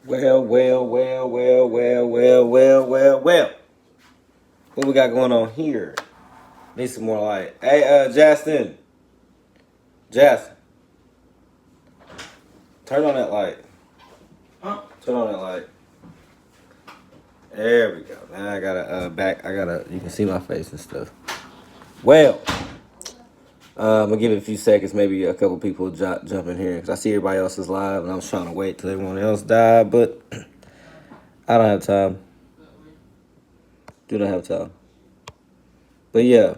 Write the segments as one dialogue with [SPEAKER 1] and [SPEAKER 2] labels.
[SPEAKER 1] Well. What we got going on here? Need some more light. Hey, Justin, turn on that light.
[SPEAKER 2] Huh?
[SPEAKER 1] Turn on that light. There we go. Now I gotta you can see my face and stuff. Well, I'm gonna give it a few seconds, maybe a couple people jump in here because I see everybody else is live and I was trying to wait till everyone else died, but I don't have time. Do not have time. But yeah,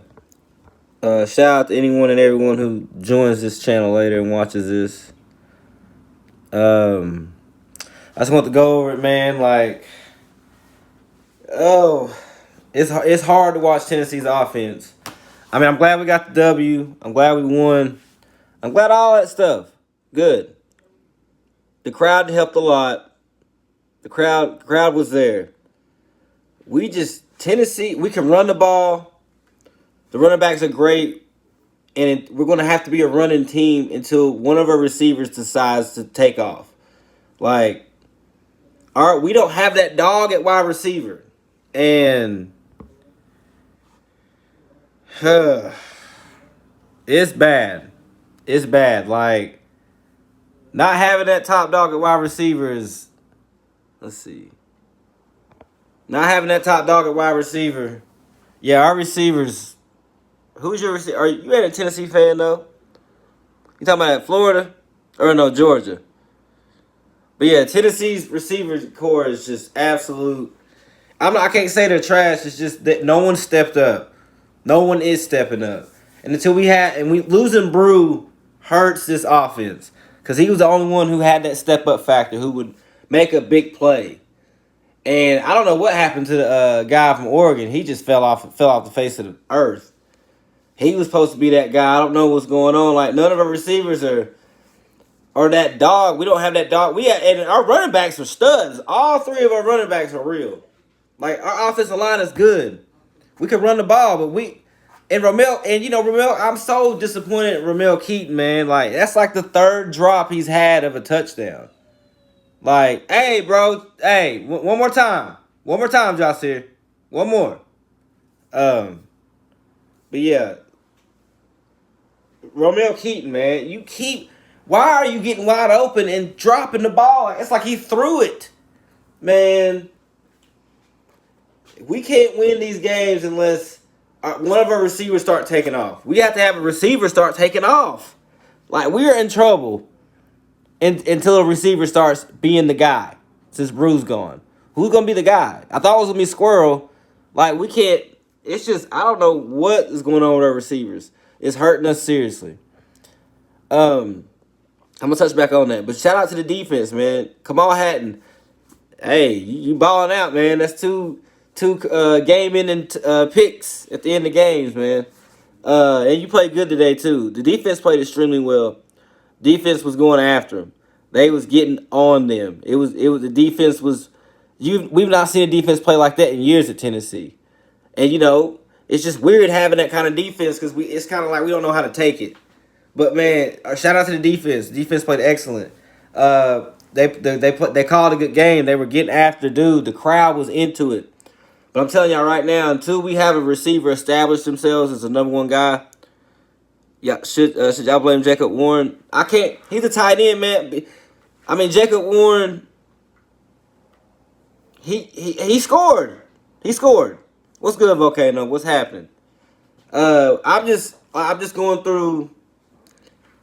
[SPEAKER 1] shout out to anyone and everyone who joins this channel later and watches this. I just want to go over it, man. Like, it's hard to watch Tennessee's offense. I mean, I'm glad we got the W. I'm glad we won. I'm glad all that stuff. Good. The crowd helped a lot. The crowd was there. Tennessee, we can run the ball. The running backs are great. And we're going to have to be a running team until one of our receivers decides to take off. Like, we don't have that dog at wide receiver. And it's bad. It's bad. Like, not having that top dog at wide receiver is, let's see. Not having that top dog at wide receiver. Yeah, our receivers. Who's your receiver? Are you ain't a Tennessee fan though? You talking about Florida? Or no, Georgia. But yeah, Tennessee's receiver core is just absolute. I can't say they're trash. It's just that no one stepped up. No one is stepping up. And losing Brew hurts this offense. Because he was the only one who had that step up factor, who would make a big play. And I don't know what happened to the guy from Oregon. He just fell off the face of the earth. He was supposed to be that guy. I don't know what's going on. Like, none of our receivers are that dog. We don't have that dog. And our running backs are studs. All three of our running backs are real. Like, our offensive line is good. We can run the ball, but Ramel, I'm so disappointed in Ramel Keaton, man. Like, that's like the third drop he's had of a touchdown. Like, hey, bro, one more time. One more time, Josh here. One more. But yeah. Ramel Keaton, man, why are you getting wide open and dropping the ball? It's like he threw it. Man, we can't win these games unless one of our receivers start taking off. We have to have a receiver start taking off. Like, we're in trouble until a receiver starts being the guy. Since Brew's gone, who's gonna be the guy? I thought it was gonna be Squirrel. Like, we can't. It's just, I don't know what is going on with our receivers. It's hurting us seriously. I'm gonna touch back on that, but shout out to the defense, man. Kamal Hatton, hey, you balling out, man. That's two game-ending picks at the end of games, man. And you played good today too. The defense played extremely well. Defense was going after them. They was getting on them. The defense was. We've not seen a defense play like that in years at Tennessee, and it's just weird having that kind of defense because it's kind of like we don't know how to take it. But man, shout out to the defense. The defense played excellent. They called a good game. They were getting after dude. The crowd was into it. But I'm telling y'all right now, until we have a receiver establish themselves as the number one guy, yeah, should y'all blame Jacob Warren? I can't. He's a tight end, man. I mean, Jacob Warren. He scored. He scored. What's good, Volcano? What's happening? I'm just going through.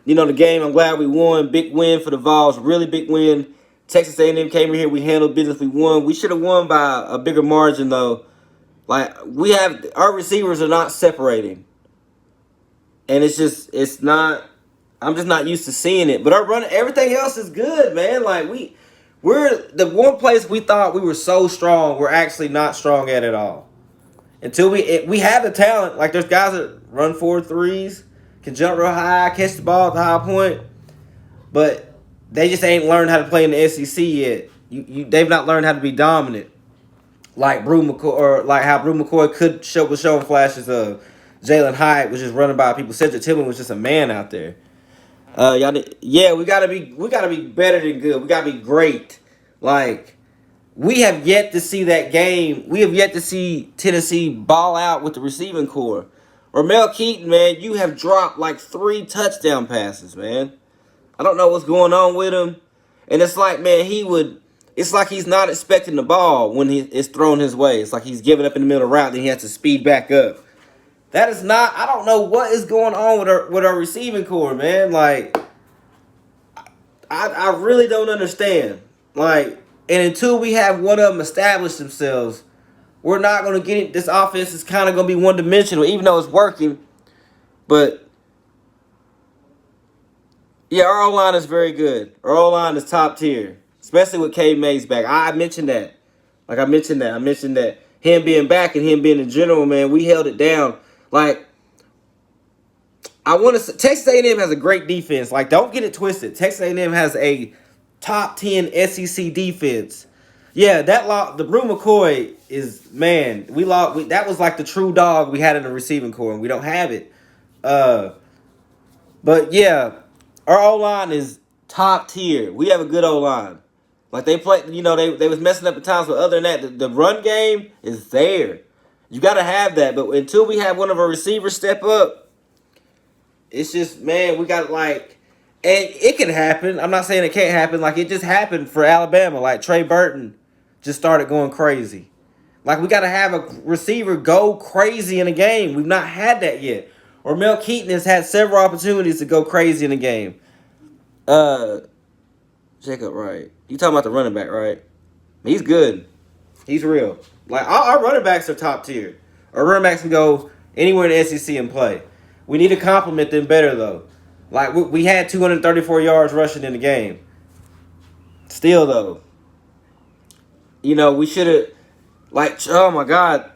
[SPEAKER 1] The game. I'm glad we won. Big win for the Vols. Really big win. Texas A&M came in here. We handled business. We won. We should have won by a bigger margin, though. Like, our receivers are not separating. And it's not, I'm just not used to seeing it. But everything else is good, man. Like, we're the one place we thought we were so strong, we're actually not strong at all. Until we have the talent. Like, there's guys that run 4.3s, can jump real high, catch the ball at the high point. But they just ain't learned how to play in the SEC yet. They've not learned how to be dominant. Like Brew McCoy, or like how Brew McCoy was showing flashes of. Jalen Hyatt was just running by people. Cedric Tillman was just a man out there. We gotta be better than good. We gotta be great. Like, we have yet to see that game. We have yet to see Tennessee ball out with the receiving core. Ramel Keaton, man, you have dropped like 3 touchdown passes, man. I don't know what's going on with him. And it's like, man, it's like he's not expecting the ball when it's thrown his way. It's like he's giving up in the middle of the route, then he has to speed back up. That is not, I don't know what is going on with our receiving core, man. Like, I really don't understand. Like, and until we have one of them establish themselves, we're not going to get it. This offense is kind of going to be one-dimensional, even though it's working. But, yeah, our O-line is very good. Our O-line is top tier, especially with K. Mays back. I mentioned that. I mentioned that. Him being back and him being in general, man, we held it down. Like, I want to say, Texas A&M has a great defense. Like, don't get it twisted. Texas A&M has a top 10 SEC defense. Yeah, the Brew McCoy is, man, that was like the true dog we had in the receiving core, and we don't have it. But yeah, our O-line is top tier. We have a good O-line. Like, they play, they was messing up at times, but other than that, the run game is there. You got to have that, but until we have one of our receivers step up, it's just, man, we got, like, and it can happen. I'm not saying it can't happen. Like, it just happened for Alabama. Like, Trey Burton just started going crazy. Like, we got to have a receiver go crazy in a game. We've not had that yet. Or Mel Keaton has had several opportunities to go crazy in a game. Jacob Wright. You talking about the running back, right? He's good. He's real. Like, our running backs are top tier. Our running backs can go anywhere in the SEC and play. We need to compliment them better, though. Like, we had 234 yards rushing in the game. Still, though, we should have, like, oh, my God.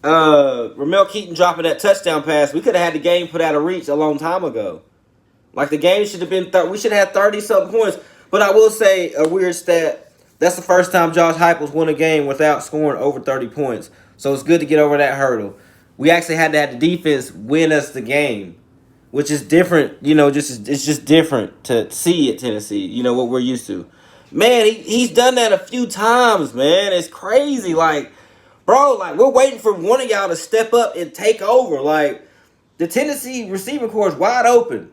[SPEAKER 1] Ramel Keaton dropping that touchdown pass. We could have had the game put out of reach a long time ago. Like, the game should have been, we should have had 30-something points. But I will say a weird stat. That's the first time Josh Heupel's won a game without scoring over 30 points. So it's good to get over that hurdle. We actually had to have the defense win us the game, which is different. It's just different to see at Tennessee. What we're used to. Man, he's done that a few times, man. It's crazy. Like, bro, like, we're waiting for one of y'all to step up and take over. Like, the Tennessee receiving corps is wide open.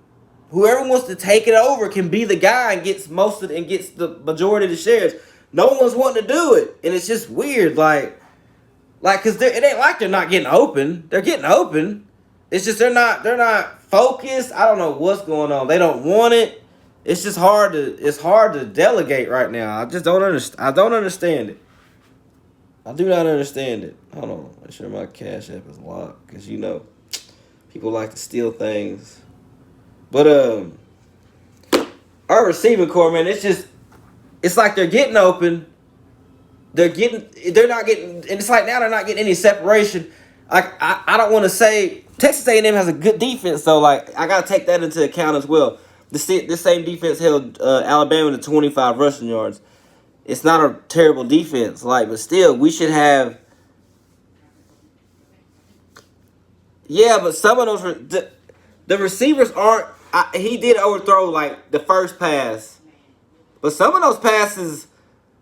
[SPEAKER 1] Whoever wants to take it over can be the guy and gets the majority of the shares. No one's wanting to do it, and it's just weird. Like, cause it ain't like they're not getting open. They're getting open. It's just they're not focused. I don't know what's going on. They don't want it. It's just hard to delegate right now. I just don't understand. I don't understand it. I do not understand it. Hold on. Make sure my Cash App is locked, because people like to steal things. But our receiving core, man, it's like they're getting open. They're not getting, and it's like now they're not getting any separation. Like, I don't want to say Texas A&M has a good defense, though. Like, I gotta take that into account as well. This same defense held Alabama to 25 rushing yards. It's not a terrible defense, but still, we should have. Yeah, but some of those the receivers aren't. He did overthrow the first pass, but some of those passes,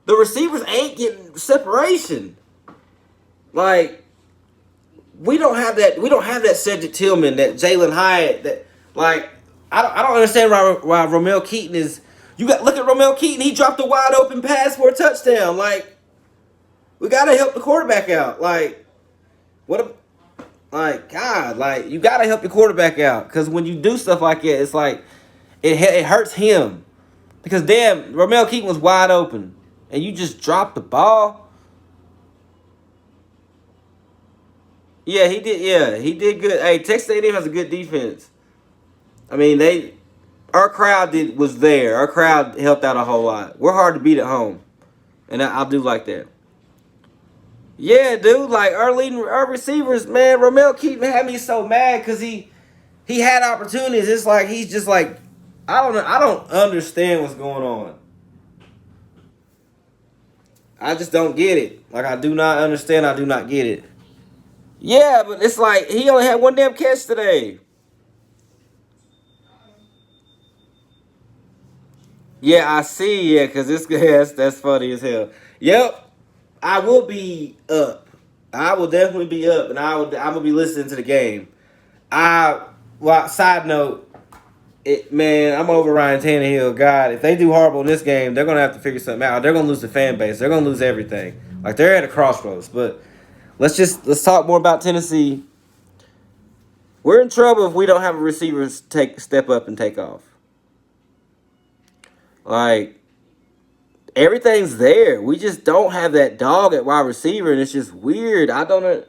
[SPEAKER 1] the receivers ain't getting separation. Like, we don't have that. We don't have that Cedric Tillman, that Jalen Hyatt. That I don't understand why Ramel Keaton is. Look at Ramel Keaton. He dropped a wide open pass for a touchdown. Like, we gotta help the quarterback out. God, you gotta help your quarterback out, because when you do stuff like that, it's like it hurts him. Because damn, Ramel Keaton was wide open, and you just dropped the ball. Yeah, he did. Yeah, he did good. Hey, Texas A&M has a good defense. I mean, our crowd was there. Our crowd helped out a whole lot. We're hard to beat at home, and I do like that. Yeah, dude, like, our receivers, man, Ramel Keaton had me so mad because he had opportunities. It's like he's just like, I don't understand what's going on. I just don't get it. Like, I do not understand. I do not get it. Yeah, but it's like he only had one damn catch today. Yeah, I see. Yeah, because this that's funny as hell. Yep, I will be up. I will definitely be up, and I'm gonna be listening to the game. I well, side note, man, I'm over Ryan Tannehill. God, if they do horrible in this game, they're gonna have to figure something out. They're gonna lose the fan base. They're gonna lose everything. Like they're at a crossroads. But let's talk more about Tennessee. We're in trouble if we don't have a receiver step up and take off. Like everything's there. We just don't have that dog at wide receiver, and it's just weird. I don't know.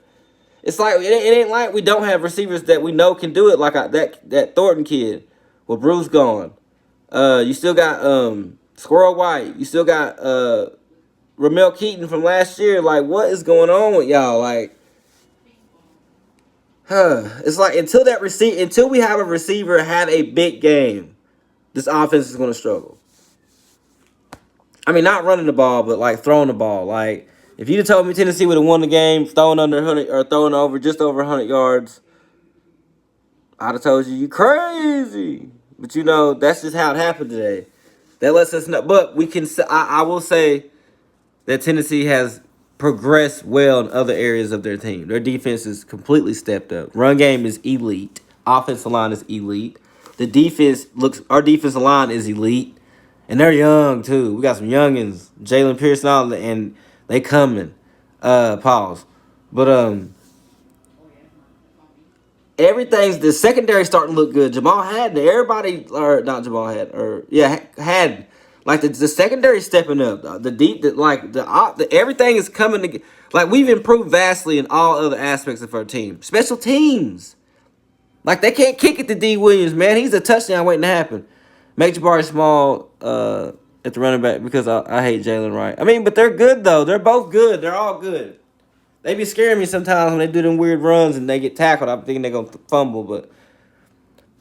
[SPEAKER 1] It's like it ain't like we don't have receivers that we know can do it. Like that Thornton kid with Bruce gone. You still got Squirrel White. You still got Ramel Keaton from last year. Like, what is going on with y'all? Like, it's like until we have a receiver have a big game, this offense is going to struggle. I mean, not running the ball, but like throwing the ball. Like, if you'd have told me Tennessee would have won the game, throwing under 100 or throwing over just over 100 yards, I'd have told you crazy. But you know, that's just how it happened today. That lets us know. But we can. I will say that Tennessee has progressed well in other areas of their team. Their defense is completely stepped up. Run game is elite. Offensive line is elite. Our defensive line is elite. And they're young, too. We got some youngins. Jalen Pierce and all, and they coming. Pause. But, everything's, the secondary starting to look good. Jamal Haddon, everybody, or not Jamal Haddon, Haddon. Like, the secondary stepping up. Everything is coming together. Like, we've improved vastly in all other aspects of our team. Special teams. Like, they can't kick it to D. Williams, man. He's a touchdown waiting to happen. Make Jabari Small at the running back because I hate Jalen Wright. I mean, but they're good, though. They're both good. They're all good. They be scaring me sometimes when they do them weird runs and they get tackled. I'm thinking they're going to fumble. But,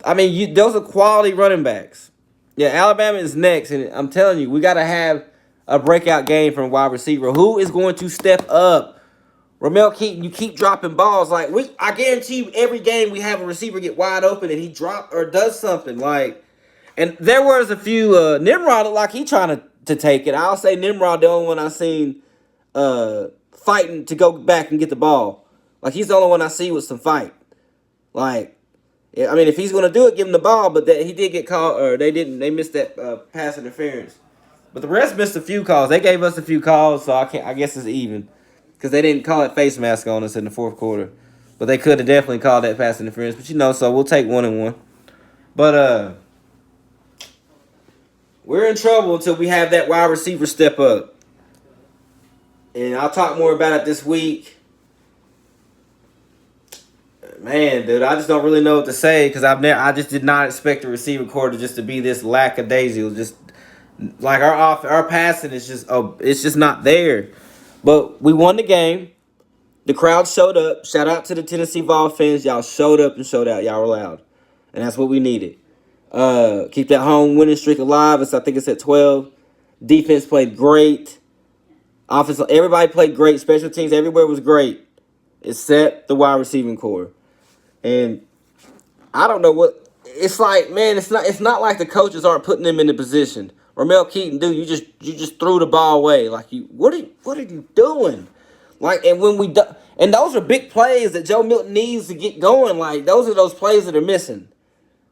[SPEAKER 1] I mean, those are quality running backs. Yeah, Alabama is next. And I'm telling you, we got to have a breakout game from a wide receiver. Who is going to step up? Ramel Keaton, you keep dropping balls. Like, I guarantee you every game we have a receiver get wide open and he drop or does something. Like, and there was a few, Nimrod looked like he trying to take it. I'll say Nimrod, the only one I seen fighting to go back and get the ball. Like, he's the only one I see with some fight. Like, I mean, if he's going to do it, give him the ball. But he did get called, or they missed that pass interference. But the rest missed a few calls. They gave us a few calls, so I guess it's even. Because they didn't call it face mask on us in the fourth quarter. But they could have definitely called that pass interference. But, so we'll take 1-1. But, we're in trouble until we have that wide receiver step up. And I'll talk more about it this week. Man, dude, I just don't really know what to say because I just did not expect the receiver core to be this lackadaisical. Just like our passing is it's just not there. But we won the game. The crowd showed up. Shout out to the Tennessee Vols fans. Y'all showed up and showed out. Y'all were loud, and that's what we needed. Keep that home winning streak alive. I think it's at 12. Defense played great. Offense, everybody played great. Special teams, everywhere was great, except the wide receiving core. And I don't know what it's like, man. It's not like the coaches aren't putting them in the position. Ramel Keaton, dude, you just threw the ball away. Like what are you doing? Like, and when and those are big plays that Joe Milton needs to get going. Like those are those plays that are missing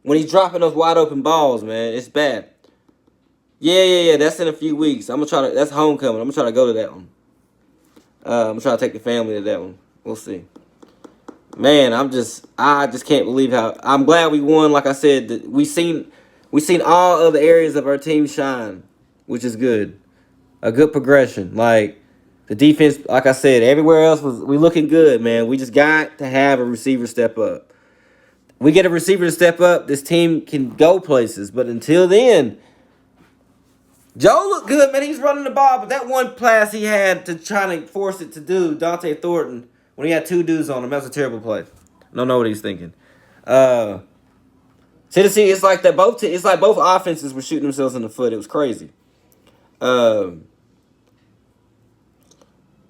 [SPEAKER 1] when he's dropping those wide open balls, man. It's bad. Yeah. That's in a few weeks. That's homecoming. I'm gonna try to go to that one. I'm gonna try to take the family to that one. We'll see. Man, I just can't believe how I'm glad we won. Like I said, we seen all other areas of our team shine, which is good. A good progression. Like the defense, like I said, everywhere else we looking good, man. We just got to have a receiver step up. We get a receiver to step up, this team can go places. But until then, Joe looked good, man. He's running the ball, but that one pass he had to try to force it to do, Dante Thornton, when he had two dudes on him, that was a terrible play. I don't know what he's thinking. Tennessee, it's like both offenses were shooting themselves in the foot. It was crazy. Well,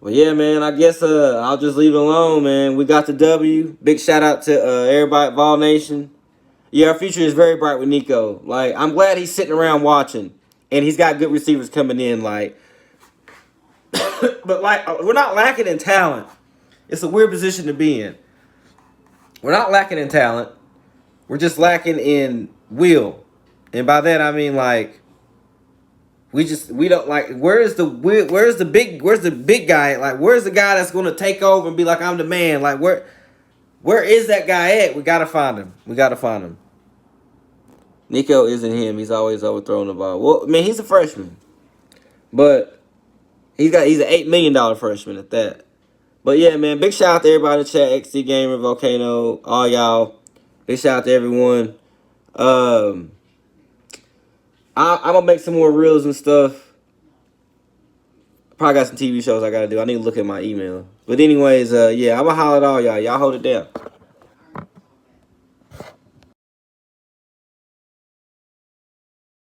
[SPEAKER 1] yeah, man. I guess I'll just leave it alone, man. We got the W. Big shout out to everybody at Vol Nation. Yeah, our future is very bright with Nico. Like, I'm glad he's sitting around watching. and he's got good receivers coming in. Like, but like we're not lacking in talent. It's a weird position to be in. We're not lacking in talent. We're just lacking in will, and by that I mean like we don't like. Where's the big guy? Like, where's the guy that's gonna take over and be like, I'm the man? Like, where is that guy at? We gotta find him. We gotta find him. Nico isn't him. He's always overthrowing the ball. Well, I mean, he's a freshman, but he's an $8 million freshman at that. But yeah, man, big shout out to everybody in the chat, XD Gamer, Volcano, all y'all. Big shout out to everyone. I'm gonna make some more reels and stuff. Probably got some TV shows I gotta do. I need to look at my email. But anyways, yeah, I'm gonna holler at all y'all. Y'all hold it down.